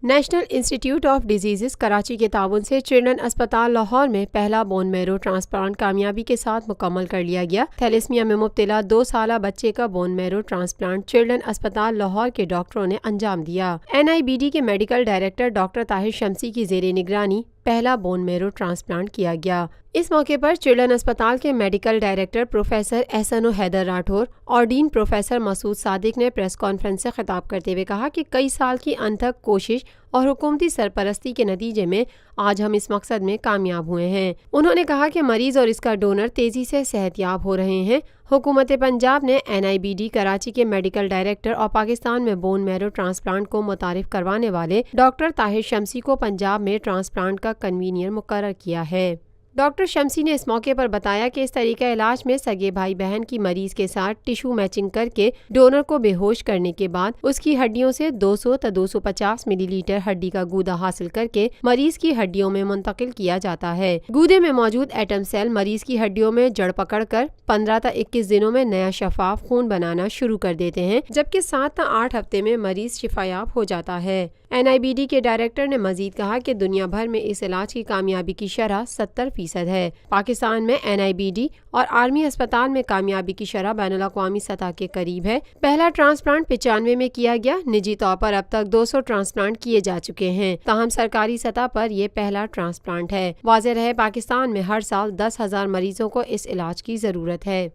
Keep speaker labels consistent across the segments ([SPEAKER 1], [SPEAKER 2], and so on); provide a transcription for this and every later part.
[SPEAKER 1] National institute of diseases Karachi کے تعاون سے چلڈرن اسپتال لاہور میں پہلا بون میرو ٹرانسپلانٹ کامیابی کے ساتھ مکمل کر لیا گیا۔ تھیلیسمیا میں مبتلا 2 سالہ بچے کا بون میرو ٹرانسپلانٹ چلڈرن اسپتال لاہور کے ڈاکٹروں نے انجام دیا۔ NIBD کے میڈیکل ڈائریکٹر ڈاکٹر طاہر شمسی کی زیر نگرانی پہلا بون میرو ٹرانسپلانٹ کیا گیا۔ اس موقع پر چلڈرن اسپتال کے میڈیکل ڈائریکٹر پروفیسر احسن و حیدر راٹھور اور ڈین پروفیسر مسعود صادق نے پریس کانفرنس سے خطاب کرتے ہوئے کہا کہ کئی سال کی انتھک کوشش اور حکومتی سرپرستی کے نتیجے میں آج ہم اس مقصد میں کامیاب ہوئے ہیں۔ انہوں نے کہا کہ مریض اور اس کا ڈونر تیزی سے صحت یاب ہو رہے ہیں۔ حکومت پنجاب نے NIBD کراچی کے میڈیکل ڈائریکٹر اور پاکستان میں بون میرو ٹرانسپلانٹ کو متعارف کروانے والے ڈاکٹر طاہر شمسی کو پنجاب میں ٹرانسپلانٹ کا کنوینئر مقرر کیا ہے۔ ڈاکٹر شمسی نے اس موقع پر بتایا کہ اس طریقہ علاج میں سگے بھائی بہن کی مریض کے ساتھ ٹیشو میچنگ کر کے ڈونر کو بے ہوش کرنے کے بعد اس کی ہڈیوں سے 200 تا 250 ملی لیٹر ہڈی کا گودا حاصل کر کے مریض کی ہڈیوں میں منتقل کیا جاتا ہے۔ گودے میں موجود ایٹم سیل مریض کی ہڈیوں میں جڑ پکڑ کر 15 تا 21 دنوں میں نیا شفاف خون بنانا شروع کر دیتے ہیں، جبکہ 7 تا 8 ہفتے میں مریض شفایاب ہو جاتا ہے۔ NIBD کے ڈائریکٹر نے مزید کہا کہ دنیا بھر میں اس علاج کی کامیابی کی شرح 70% ہے۔ پاکستان میں NIBD اور آرمی اسپتال میں کامیابی کی شرح بین الاقوامی سطح کے قریب ہے۔ پہلا ٹرانسپلانٹ 95 میں کیا گیا۔ نجی طور پر اب تک 200 ٹرانسپلانٹ کیے جا چکے ہیں، تاہم سرکاری سطح پر یہ پہلا ٹرانسپلانٹ ہے۔ واضح رہے پاکستان میں ہر سال 10,000 مریضوں کو اس علاج کی ضرورت ہے۔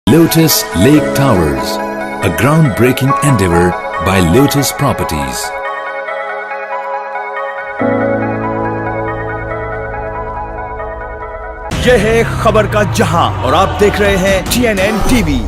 [SPEAKER 2] Lotus Lake Towers, a groundbreaking endeavor by Lotus Properties.
[SPEAKER 3] یہ ہے خبر کا جہاں اور آپ دیکھ رہے ہیں TNN TV۔